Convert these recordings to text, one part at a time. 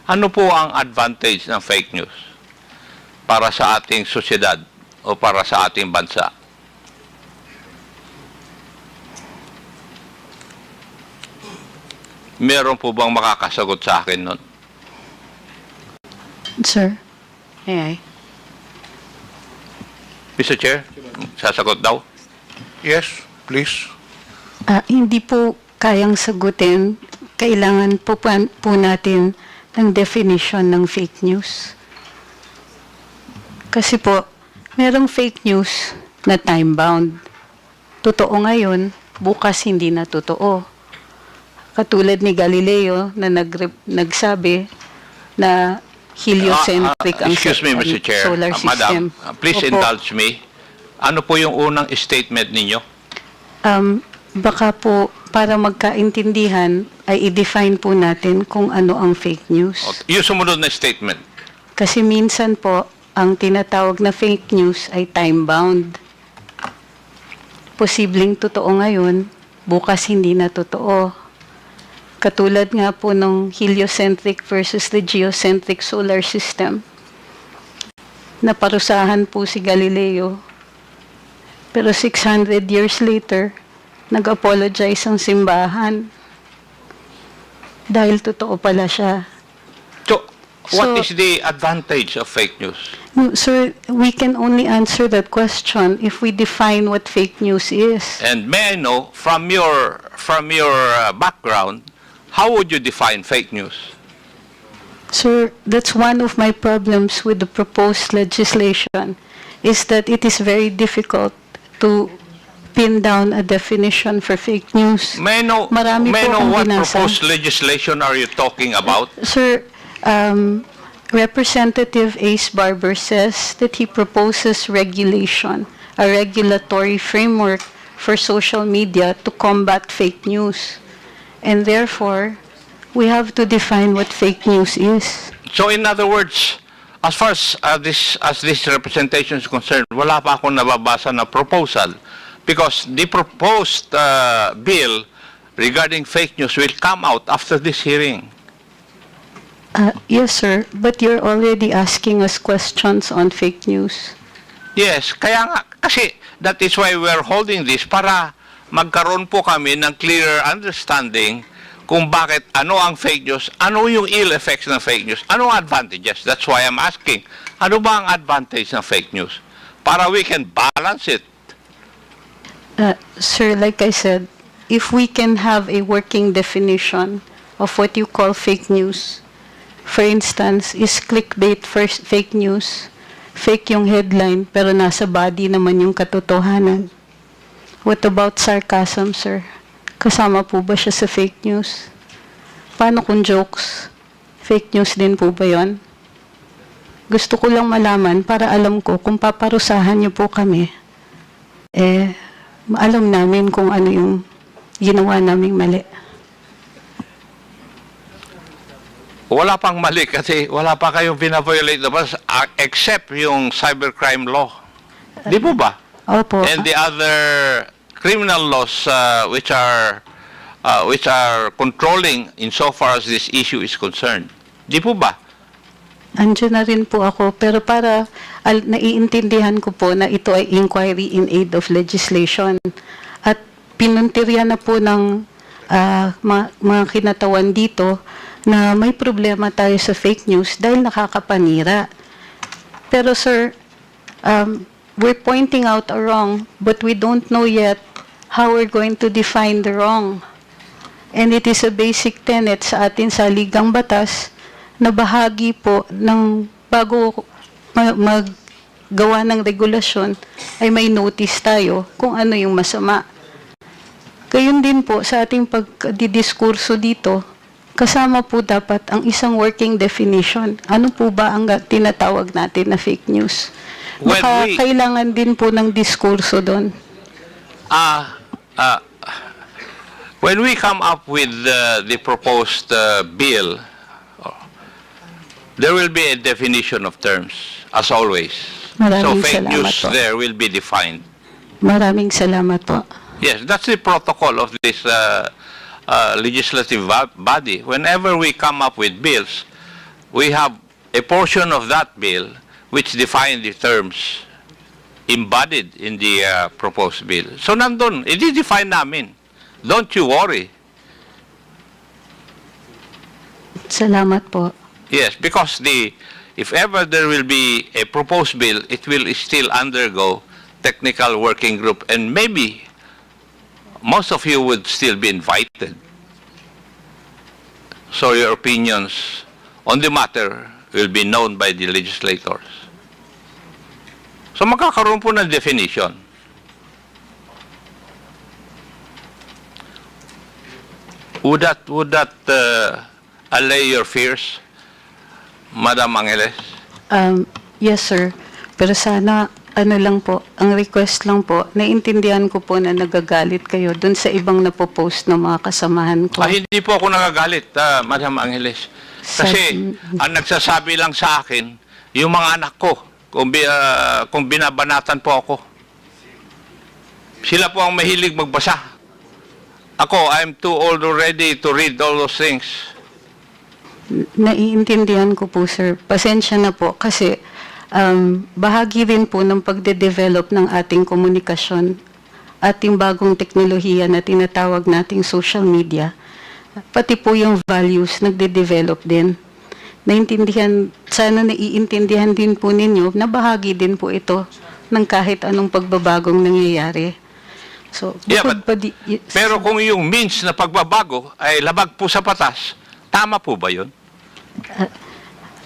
Ano po ang advantage ng fake news para sa ating sosyedad o para sa ating bansa? Meron po bang makakasagot sa akin nun? Sir, may I? Mr. Chair, sasagot daw? Yes, please. Hindi po kayang sagutin. Kailangan po natin ng definition ng fake news. Kasi po, merong fake news na time-bound. Totoo ngayon, bukas hindi na totoo. Katulad ni Galileo na nagsabi na heliocentric ang excuse me, Mr. Chair. solar system. Madam, please Opo. indulge me. Ano po yung unang statement ninyo? Baka po, para magkaintindihan, ay i-define po natin kung ano ang fake news. Yung sumunod na statement. Kasi minsan po, ang tinatawag na fake news ay time-bound. Posibleng totoo ngayon, bukas hindi na totoo. Katulad nga po ng heliocentric versus the geocentric solar system. Naparusahan po si Galileo. Pero 600 years later, nag-apologize ang simbahan. Dahil totoo pala siya. So, what So- is the advantage of fake news? No, sir, we can only answer that question if we define what fake news is. And may I know, from your background, how would you define fake news? Sir, that's one of my problems with the proposed legislation, is that it is very difficult to pin down a definition for fake news. May I know, Marami may I po know akong what binasa. proposed legislation are you talking about? Sir, Representative Ace Barber says that he proposes regulation, a regulatory framework for social media to combat fake news. And therefore, we have to define what fake news is. So in other words, as far as this representation is concerned, wala pa akong nababasa na proposal because the proposed bill regarding fake news will come out after this hearing. Yes, sir, but you're already asking us questions on fake news. Yes, kaya nga, kasi that is why we're holding this para magkaroon po kami ng clearer understanding kung bakit, ano ang fake news, ano yung ill effects ng fake news, ano ang advantages. That's why I'm asking, ano ba ang advantage ng fake news? Para we can balance it. Sir, like I said, if we can have a working definition of what you call fake news, for instance, is clickbait first fake news, fake yung headline, pero nasa body naman yung katotohanan. What about sarcasm, sir? Kasama po ba siya sa fake news? Paano kung jokes? Fake news din po ba yun? Gusto ko lang malaman para alam ko kung paparusahan niyo po kami, alam namin kung ano yung ginawa naming mali. Wala pang mali kasi wala pa kayong binaviolate na ba except yung cybercrime law. Di po ba? Opo. And the other criminal laws which are controlling insofar as this issue is concerned. Di po ba? Andiyan na rin po ako, pero para naiintindihan ko po na ito ay inquiry in aid of legislation. At pinuntirya na po ng mga kinatawan dito na may problema tayo sa fake news dahil nakakapanira. Pero sir, we're pointing out a wrong, but we don't know yet how we're going to define the wrong. And it is a basic tenet sa atin sa Ligang Batas na bahagi po ng bago maggawa ng regulasyon ay may notice tayo kung ano yung masama. Gayun din po sa ating pagdidiskurso dito, kasama po dapat ang isang working definition. Ano po ba ang tinatawag natin na fake news? Baka kailangan din po ng diskurso doon. When we come up with the proposed bill, there will be a definition of terms, as always. So Maraming fake salamat news po. there will be defined. Maraming salamat po. Yes, that's the protocol of this legislative body. Whenever we come up with bills, we have a portion of that bill which define the terms embodied in the proposed bill. So nandun, i-define namin. Don't you worry. Salamat po. Yes, because if ever there will be a proposed bill, it will still undergo technical working group, and maybe most of you would still be invited. So your opinions on the matter will be known by the legislators. So magkakaroon po ng definition. Would that allay your fears, Madam Angeles? Yes, sir. Pero sana, ano lang po, ang request lang po, naiintindihan ko po na nagagalit kayo dun sa ibang napopost ng mga kasamahan ko. Hindi po ako nagagalit, Madam Angeles. Kasi ang nagsasabi lang sa akin, yung mga anak ko, kung binabanatan po ako. Sila po ang mahilig magbasa. Ako, I'm too old already to read all those things. Naiintindihan ko po, sir. Pasensya na po kasi bahagi rin po ng pagde-develop ng ating komunikasyon at yung bagong teknolohiya na tinatawag nating social media, pati po yung values nagde-develop din. Sana naiintindihan din po ninyo na bahagi din po ito ng kahit anong pagbabagong nangyayari. So, Pero kung yung means na pagbabago ay labag po sa batas, tama po ba yun?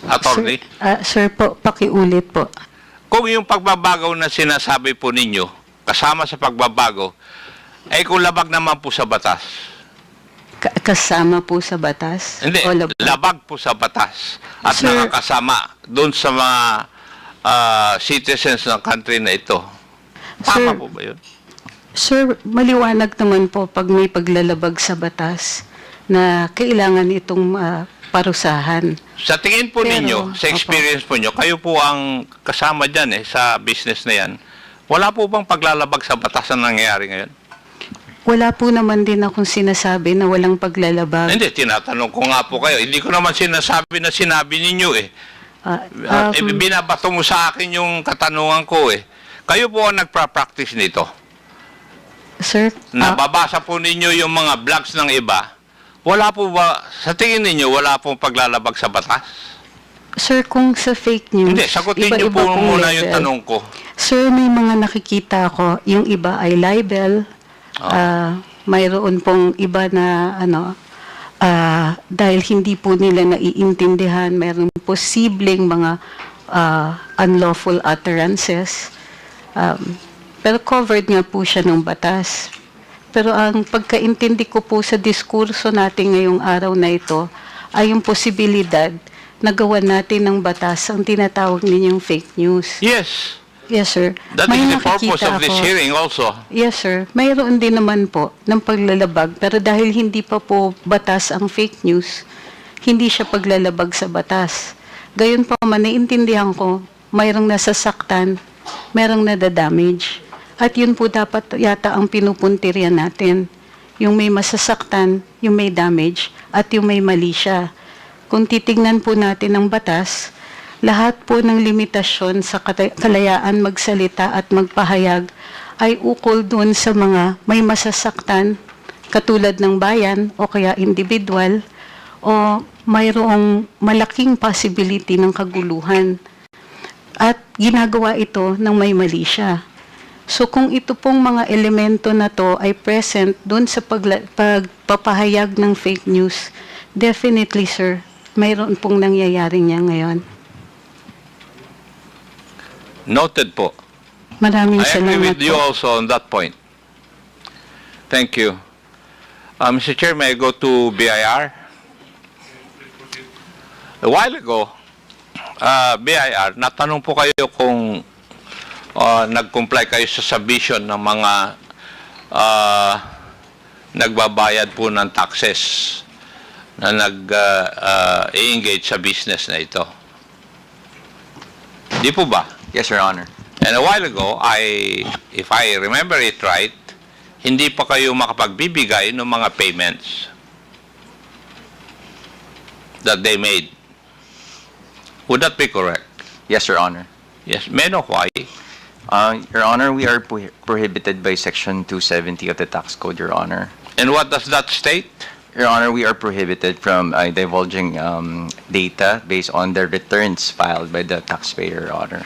Attorney? Sir po, pakiulit po. Kung yung pagbabago na sinasabi po ninyo, kasama sa pagbabago, ay kung labag naman po sa batas. Kasama po sa batas? Hindi, O labag po sa batas. At Sir, nakakasama doon sa mga citizens ng country na ito. Tama Sir, po ba yun? Sir, maliwanag naman po pag may paglalabag sa batas na kailangan itong parusahan. Sa tingin po Pero, ninyo, sa experience po nyo, kayo po ang kasama dyan sa business na yan, wala po bang paglalabag sa batas na nangyayari ngayon? Wala po naman din akong sinasabi na walang paglalabag. Hindi, tinatanong ko nga po kayo. Hindi ko naman sinasabi na sinabi ninyo eh. Binabato mo sa akin yung katanungan ko eh. Kayo po ang nagpa-practice nito. Sir, Nababasa po ninyo yung mga blogs ng iba. Wala po ba, sa tingin ninyo, wala pong paglalabag sa batas? sir, kung sa fake news, Hindi, sagutin niyo po pong muna level. yung tanong ko. Sir, may mga nakikita ko, yung iba ay libel, mayroon pong iba na dahil hindi po nila naiintindihan, mayroon posibleng mga unlawful utterances. Pero covered nga po siya ng batas. Pero ang pagkaintindi ko po sa diskurso natin ngayong araw na ito ay yung posibilidad na gawan natin ng batas ang tinatawag ninyong fake news. Yes, Yes, sir. that May is the purpose nakikita of this ako. hearing also. Yes, sir. Mayroon din naman po ng paglalabag, pero dahil hindi pa po batas ang fake news, hindi siya paglalabag sa batas. Gayon pa man, naiintindihan ko, mayroong nasasaktan, mayroong nadadamage. At yun po dapat yata ang pinupuntirya natin. Yung may masasaktan, yung may damage, at yung may mali siya. Kung titignan po natin ang batas, lahat po ng limitasyon sa kalayaan magsalita at magpahayag ay ukol doon sa mga may masasaktan, katulad ng bayan o kaya individual, o mayroong malaking possibility ng kaguluhan. At ginagawa ito ng may mali siya. So kung ito pong mga elemento na to ay present doon sa pagpapahayag ng fake news, definitely, sir, mayroon pong nangyayari niya ngayon. Noted po. Maraming I agree salamat with you po. also on that point. Thank you. Mr. Chair, may I go to BIR? A while ago, BIR, natanong po kayo kung nag-comply kayo sa submission ng mga nagbabayad po ng taxes na nag-engage sa business na ito. Di po ba? Yes, Your Honor. And a while ago, if I remember it right, hindi pa kayo makapagbibigay ng mga payments that they made. Would that be correct? Yes, Your Honor. Yes. May I know why? Your Honor, we are prohibited by Section 270 of the Tax Code, Your Honor. And what does that state? Your Honor, we are prohibited from divulging data based on the returns filed by the taxpayer, Your Honor.